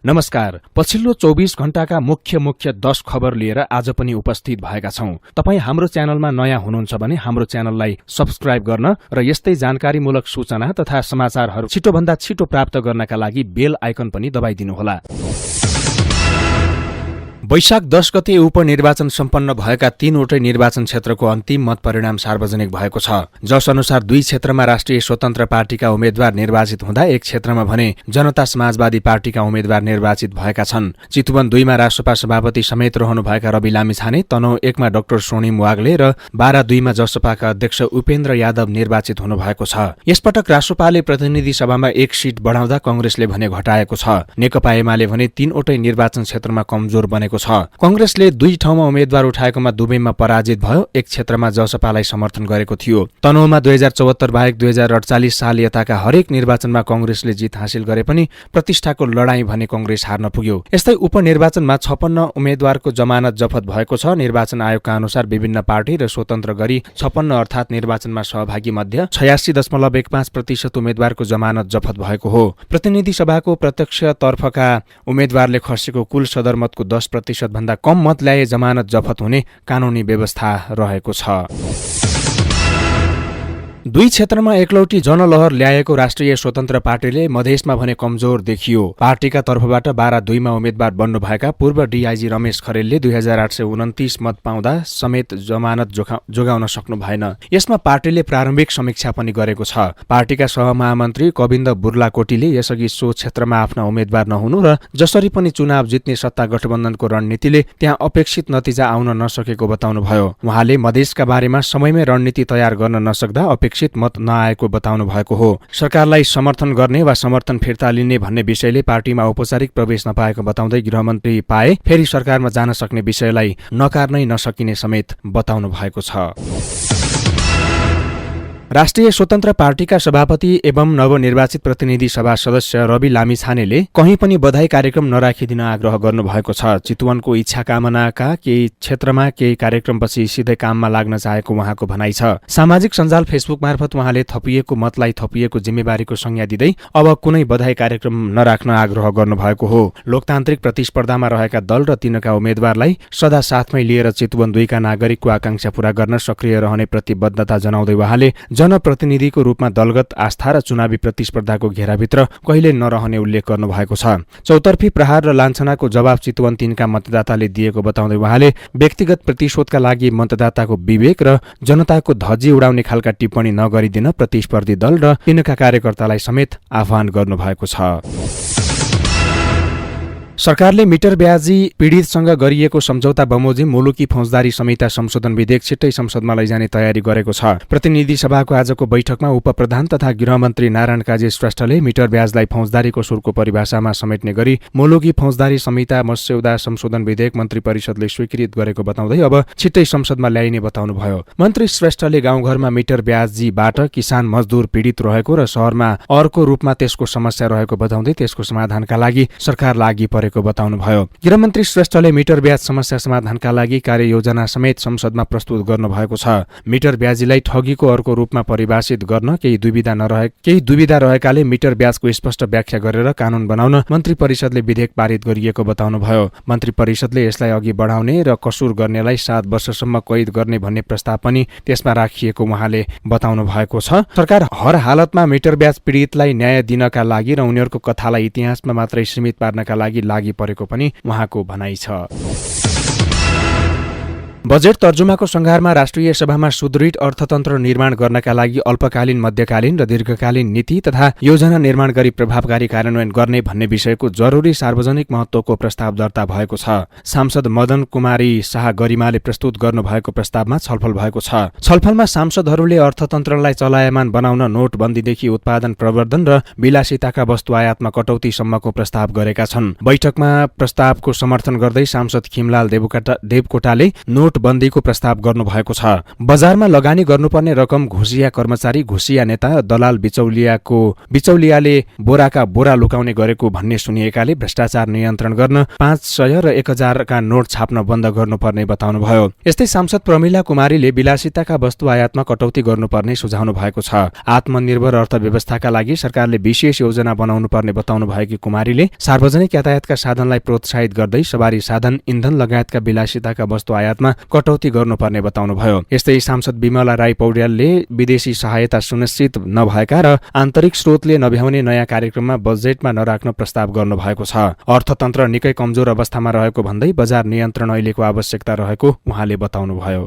नमस्कार। पछिल्लो 24 घण्टाका मुख्य 10 खबर लिएर आज पनि उपस्थित भएका छौं। तपाई हाम्रो च्यानलमा नयाँ हुनुहुन्छ भने हाम्रो च्यानललाई सब्स्क्राइब गर्न र यस्तै जानकारीमूलक सूचना तथा समाचारहरू छिटोभन्दा छिटो प्राप्त गर्नका लागि बेल आइकन पनि दबाइदिनुहोला। वैशाख 10 गते उपनिर्वाचन सम्पन्न भएका 3वटै निर्वाचन क्षेत्रको अन्तिम मत परिणाम सार्वजनिक भएको छ, जस अनुसार 2 क्षेत्रमा राष्ट्रिय स्वतन्त्र पार्टीका उम्मेद्वार निर्वाचित हुँदा 1 क्षेत्रमा भने जनता समाजवादी पार्टीका उम्मेद्वार निर्वाचित भएका छन्। चितवन 2 मा राष्ट्रपा सभापति समेत रहनुभएका रवि लामिछाने, तनहुँ 1 मा डाक्टर स्वर्णिम वाग्ले र बारा 2 मा जसपाका अध्यक्ष उपेन्द्र यादव निर्वाचित हुनुभएको छ। यसपटक राष्ट्रपाले प्रतिनिधि सभामा 1 सिट बढाउँदा कंग्रेसले भने घटाएको छ। नेकपा एमाले भने 3वटै निर्वाचन क्षेत्रमा कमजोर बनेको छ। कंग्रेसले 2 ठाउँमा उम्मेद्वार उठाएकोमा दुवैमा पराजित भयो। 1 क्षेत्रमा जसपालाई समर्थन गरेको थियो। तनहुँमा 2074 बाहेक 2048 साल यताका हरेक निर्वाचनमा कंग्रेसले जित हासिल गरे पनि प्रतिष्ठाको लडाईँ भने कंग्रेस हार्न पुग्यो। यस्तै उपनिर्वाचनमा 56 उम्मेद्वारको जमानत जफत भएको छ। निर्वाचन आयोगका अनुसार विभिन्न पार्टी र स्वतन्त्र गरी 56 अर्थात निर्वाचनमा सहभागी मध्ये 86.15% उम्मेद्वारको जमानत जफत भएको हो। प्रतिनिधि सभाको प्रत्यक्ष तर्फका उम्मेद्वारले खसेको कुल सदरमतको 10% भन्दा कम मत ल्याए जमानत जफत हुने कानूनी व्यवस्था रहेको छ। 2 क्षेत्रमा एकलौटी जनलहर ल्याएको राष्ट्रिय स्वतन्त्र पार्टीले मधेसमा भने कमजोर देखियो। पार्टीका तर्फबाट बारा 2 मा उम्मेद्वार बन्नुभएका पूर्व डीआईजी रमेश खरेलले 2829 मत पाउँदा समेत जमानत जोगाउन सक्नु भएन। यसमा पार्टीले प्रारम्भिक समीक्षा पनि गरेको छ। पार्टीका सहमहामन्त्री कविन्द बुर्लाकोटीले यसअघि सो क्षेत्रमा आफ्ना उम्मेद्वार नहुनु र जसरी पनि चुनाव जित्ने सत्ता गठबन्धनको रणनीतिले त्यहाँ अपेक्षित नतिजा आउन नसकेको बताउनुभयो। उहाँले मधेसका बारेमा समयमै रणनीति तयार गर्न नसक्दा अपेक्षित मत नआएको बताउनु भएको हो। सरकारलाई समर्थन गर्ने वा समर्थन फिर्ता लिने भन्ने विषयले पार्टीमा औपचारिक प्रवेश नपाएको बताउँदै गृहमन्त्री पाए फेरि सरकारमा जान सक्ने विषयलाई नकार्नै नसकिने समेत बताउनु भएको छ। राष्ट्रिय स्वतन्त्र पार्टीका सभापति एवं नवनिर्वाचित प्रतिनिधि सभा सदस्य रवि लामिछानेले कहीँ पनि बधाई कार्यक्रम नराखिदिन आग्रह गर्नुभएको छ। चितवनको इच्छा कामनाका केही क्षेत्रमा केही कार्यक्रमपछि सिधै काममा लाग्न चाहेको उहाँको भनाइ छ। सामाजिक सञ्जाल फेसबुक मार्फत उहाँले थपिएको मतलाई थपिएको जिम्मेवारीको संज्ञा दिँदै अब कुनै बधाई कार्यक्रम नराख्न आग्रह गर्नुभएको हो। लोकतान्त्रिक प्रतिस्पर्धामा रहेका दल र तिनका उम्मेद्वारलाई सदा साथमै लिएर चितवन 2 का नागरिकको आकांक्षा पूरा गर्न सक्रिय रहने प्रतिबद्धता जनाउँदै उहाँले जनप्रतिनिधिको रूपमा दलगत आस्था र चुनावी प्रतिस्पर्धाको घेराभित्र कहिले नरहने उल्लेख गर्नुभएको छ। चौतर्फी प्रहार र लान्छनाको जवाब चितवन 3 का मतदाताले दिएको बताउँदै उहाँले व्यक्तिगत प्रतिशोधका लागि मतदाताको विवेक र जनताको धजी उडाउने खालका टिप्पणी नगरिदिन प्रतिस्पर्धी दल र तिनका कार्यकर्तालाई समेत आह्वान गर्नुभएको छ। सरकारले मिटर ब्याजी पीडितसँग गरिएको सम्झौता बमोजिम मुलुकी फौजदारी संहिता संशोधन विधेयक छिट्टै संसदमा लैजाने तयारी गरेको छ। प्रतिनिधि सभाको आजको बैठकमा उपप्रधान तथा गृहमन्त्री नारायण काजी श्रेष्ठले मिटर ब्याजलाई फौजदारीको सुरको परिभाषामा समेट्ने गरी मुलुकी फौजदारी संहिता मस्यौदा संशोधन विधेयक मन्त्री परिषदले स्वीकृत गरेको बताउँदै अब छिट्टै संसदमा ल्याइने बताउनुभयो। मन्त्री श्रेष्ठले गाउँघरमा मिटर ब्याजीबाट किसान मजदुर पीडित रहेको र शहरमा अर्को रूपमा त्यसको समस्या रहेको बताउँदै त्यसको समाधानका लागि सरकार लागि परेको बताउनुभयो। गृहमन्त्री श्रेष्ठले मिटर ब्याज समस्या समाधानका लागि कार्ययोजना समेत संसदमा प्रस्तुत गर्नुभएको छ। मिटर ब्याजीलाई ठगीको अर्को रूपमा परिभाषित गर्न केही दुविधा रहेकाले मिटर ब्याजको स्पष्ट व्याख्या गरेर कानून बनाउन मन्त्री परिषदले विधेयक पारित गरिएको बताउनुभयो। मन्त्री परिषदले यसलाई अघि बढाउने र कसुर गर्नेलाई 7 वर्षसम्म कैद गर्ने भन्ने प्रस्ताव पनि त्यसमा राखिएको उहाँले बताउनु भएको छ। सरकार हर हालतमा मिटर ब्याज पीडितलाई न्याय दिनका लागि र उनीहरूको कथालाई इतिहासमा मात्रै सीमित पार्नका लागि परेको पनि उहाँको भनाइ छ। बजेट तर्जुमाको संघारमा राष्ट्रिय सभामा सुदृढ अर्थतन्त्र निर्माण गर्नका लागि अल्पकालीन, मध्यकालीन र दीर्घकालीन नीति तथा योजना निर्माण गरी प्रभावकारी कार्यान्वयन गर्ने भन्ने विषयको जरुरी सार्वजनिक महत्त्वको प्रस्ताव दर्ता भएको छ। सांसद मदन कुमारी शाह गरिमाले प्रस्तुत गर्नुभएको प्रस्तावमा छलफल भएको छ। छलफलमा सांसदहरूले अर्थतन्त्रलाई चलायमान बनाउन नोटबन्दीदेखि उत्पादन प्रवर्धन र विलासिताका वस्तु आयातमा कटौतीसम्मको प्रस्ताव गरेका छन्। बैठकमा प्रस्तावको समर्थन गर्दै सांसद खिमलाल देवकोटाले नोट नोटबन्दीको प्रस्ताव गर्नुभएको छ। बजारमा लगानी गर्नुपर्ने रकम घुसिया कर्मचारी, घुसिया नेता, दलाल, बिचौलियाले बोराका बोरा लुकाउने गरेको भन्ने सुनिएकाले भ्रष्टाचार नियन्त्रण गर्न 500 र 1000 का नोट छाप्न बन्द गर्नुपर्ने बताउनुभयो। यस्तै सांसद प्रमिला कुमारीले विलासिताका वस्तु आयातमा कटौती गर्नुपर्ने सुझाउनु भएको छ। आत्मनिर्भर अर्थव्यवस्थाका लागि सरकारले विशेष योजना बनाउनु पर्ने बताउनु भएकी कुमारीले सार्वजनिक यातायातका साधनलाई प्रोत्साहित गर्दै सवारी साधन, इन्धन लगायतका विलासिताका वस्तु आयातमा कटौती गर्नुपर्ने बताउनुभयो। यस्तै सांसद विमला राई पौड्यालले विदेशी सहायता सुनिश्चित नभएका र आन्तरिक स्रोतले नभ्याउने नयाँ कार्यक्रममा बजेटमा नराख्न प्रस्ताव गर्नुभएको छ। अर्थतन्त्र निकै कमजोर अवस्थामा रहेको भन्दै बजार नियन्त्रण अहिलेको आवश्यकता रहेको उहाँले बताउनुभयो।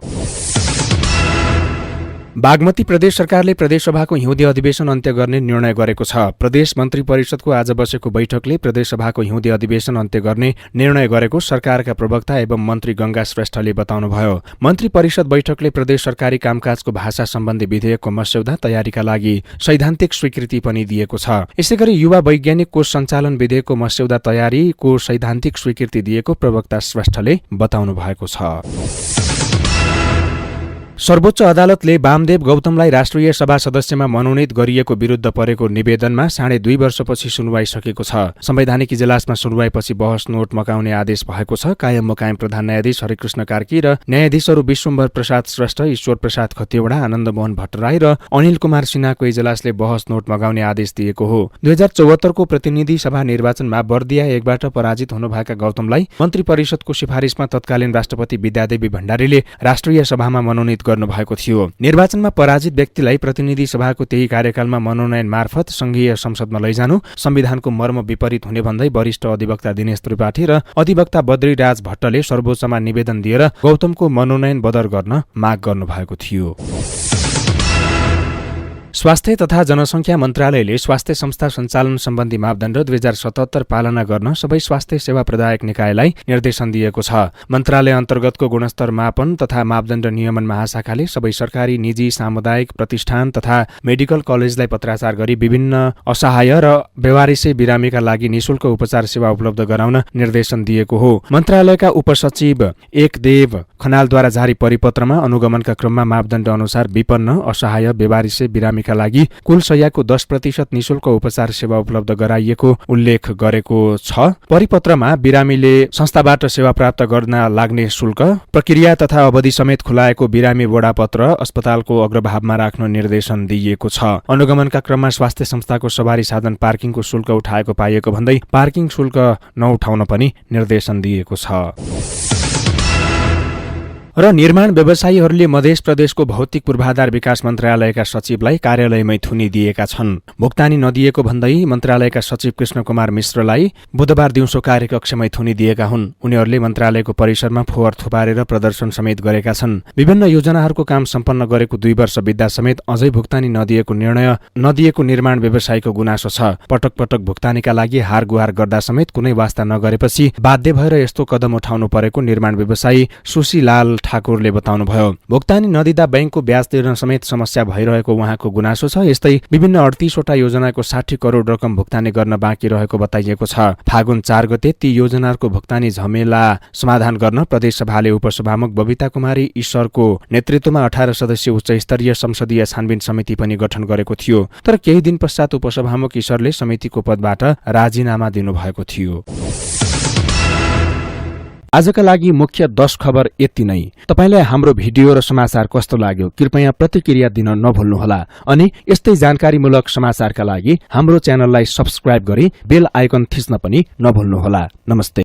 बागमती प्रदेश सरकारले प्रदेशसभाको हिउँदे अधिवेशन अन्त्य गर्ने निर्णय गरेको छ। प्रदेश मन्त्री परिषदको आज बसेको बैठकले प्रदेशसभाको हिउँदे अधिवेशन अन्त्य गर्ने निर्णय गरेको सरकारका प्रवक्ता एवं मन्त्री गंगा श्रेष्ठले बताउनुभयो। मन्त्री परिषद बैठकले प्रदेश सरकारी कामकाजको भाषा सम्बन्धी विधेयकको मस्यौदा तयारीका लागि सैद्धान्तिक स्वीकृति पनि दिएको छ। यसैगरी युवा वैज्ञानिक कोष सञ्चालन विधेयकको मस्यौदा तयारीको सैद्धान्तिक स्वीकृति दिएको प्रवक्ता श्रेष्ठले बताउनु भएको छ। सर्वोच्च अदालतले वामदेव गौतमलाई राष्ट्रिय सभा सदस्यमा मनोनित गरिएको विरुद्ध परेको निवेदनमा 2.5 वर्षपछि सुनवाई सकेको छ। संवैधानिक इजलासमा सुनवाईपछि बहस नोट मगाउने आदेश भएको छ। कायम मकायम प्रधान न्यायाधीश हरिकृष्ण कार्की र न्यायाधीशहरू विश्वम्भर प्रसाद श्रेष्ठ, ईश्वर प्रसाद खतिवडा, आनन्द मोहन भट्टराई र अनिल कुमार सिन्हाको इजलासले बहस नोट मगाउने आदेश दिएको हो। 2074 को प्रतिनिधि सभा निर्वाचनमा बर्दिया 1 बाट पराजित हुनुभएका गौतमलाई मन्त्री परिषदको सिफारिसमा तत्कालीन राष्ट्रपति विद्यादेवी भण्डारीले राष्ट्रिय सभामा मनोनित गर्नुभएको थियो। निर्वाचनमा पराजित व्यक्तिलाई प्रतिनिधि सभाको त्यही कार्यकालमा मनोनयन मार्फत संघीय संसदमा लैजानु संविधानको मर्म विपरीत हुने भन्दै वरिष्ठ अधिवक्ता दिनेश त्रिपाठी र अधिवक्ता बद्रीराज भट्टले सर्वोच्चमा निवेदन दिएर गौतमको मनोनयन बदर गर्न माग गर्नुभएको थियो। स्वास्थ्य तथा जनसङ्ख्या मन्त्रालयले स्वास्थ्य संस्था सञ्चालन सम्बन्धी मापदण्ड 2077 पालना गर्न सबै स्वास्थ्य सेवा प्रदायक निकायलाई निर्देशन दिएको छ। मन्त्रालय अन्तर्गतको गुणस्तर मापन तथा मापदण्ड नियमन महाशाखाले सबै सरकारी, निजी, सामुदायिक प्रतिष्ठान तथा मेडिकल कलेजलाई पत्राचार गरी विभिन्न असहाय र बेवारिसे बिरामीका लागि निशुल्क उपचार सेवा उपलब्ध गराउन निर्देशन दिएको हो। मन्त्रालयका उपसचिव एकदेव खनालद्वारा जारी परिपत्रमा अनुगमनका क्रममा मापदण्ड अनुसार विपन्न, असहाय, बेवारिसे बिरामी का लागि कुल शय्याको 10% निशुल्क उपचार सेवा उपलब्ध गराइएको उल्लेख गरेको छ। परिपत्रमा बिरामीले संस्थाबाट सेवा प्राप्त गर्न लाग्ने शुल्क, प्रक्रिया तथा अवधि समेत खुलाएको बिरामी बोडापत्र अस्पतालको अग्रभागमा राख्न निर्देशन दिइएको छ। अनुगमनका क्रममा स्वास्थ्य संस्थाको सवारी साधन पार्किङको शुल्क उठाएको पाइएको भन्दै पार्किङ शुल्क नउठाउन पनि निर्देशन दिएको छ। र निर्माण व्यवसायीहरूले मध्य प्रदेशको भौतिक पूर्वाधार विकास मन्त्रालयका सचिवलाई कार्यालयमै थुनी दिएका छन्। भुक्तानी नदिएको भन्दै मन्त्रालयका सचिव कृष्ण कुमार मिश्रलाई बुधबार दिउँसो कार्यकक्षमै थुनी दिएका हुन्। उनीहरूले मन्त्रालयको परिसरमा फोहोर थुपारेर प्रदर्शन समेत गरेका छन्। विभिन्न योजनाहरूको काम सम्पन्न गरेको 2 वर्ष बित्दा समेत अझै भुक्तानी नदिएको निर्माण व्यवसायीको गुनासो छ। पटक पटक भुक्तानीका लागि हार गुहार गर्दा समेत कुनै वास्ता नगरेपछि बाध्य भएर यस्तो कदम उठाउनु परेको निर्माण व्यवसायी सुशीलाल ठाकुरले बताउनुभयो। भुक्तानी नदिँदा बैंकको ब्याज तिर्न समेत समस्या भइरहेको उहाँको गुनासो छ। यस्तै विभिन्न 38 वटा योजनाको 60 करोड रकम भुक्तानी गर्न बाँकी रहेको बताइएको छ। फागुन 4 गते ती योजनाहरूको भुक्तानी झमेला समाधान गर्न प्रदेशसभाले उपसभामुख बबिता कुमारी ईश्वरको नेतृत्वमा 18 सदस्यीय उच्च स्तरीय संसदीय छानबिन समिति पनि गठन गरेको थियो। तर केही दिन पश्चात उपसभामुख ईश्वरले समितिको पदबाट राजीनामा दिनुभएको थियो। आजका लागि मुख्य 10 खबर यति नै। तपाईलाई हाम्रो भिडियो र समाचार कस्तो लाग्यो कृपया प्रतिक्रिया दिन नभुल्नुहोला। अनि यस्तै जानकारीमूलक समाचारका लागि हाम्रो च्यानललाई सब्स्क्राइब गरी बेल आइकन थिच्न पनि नभुल्नुहोला। नमस्ते।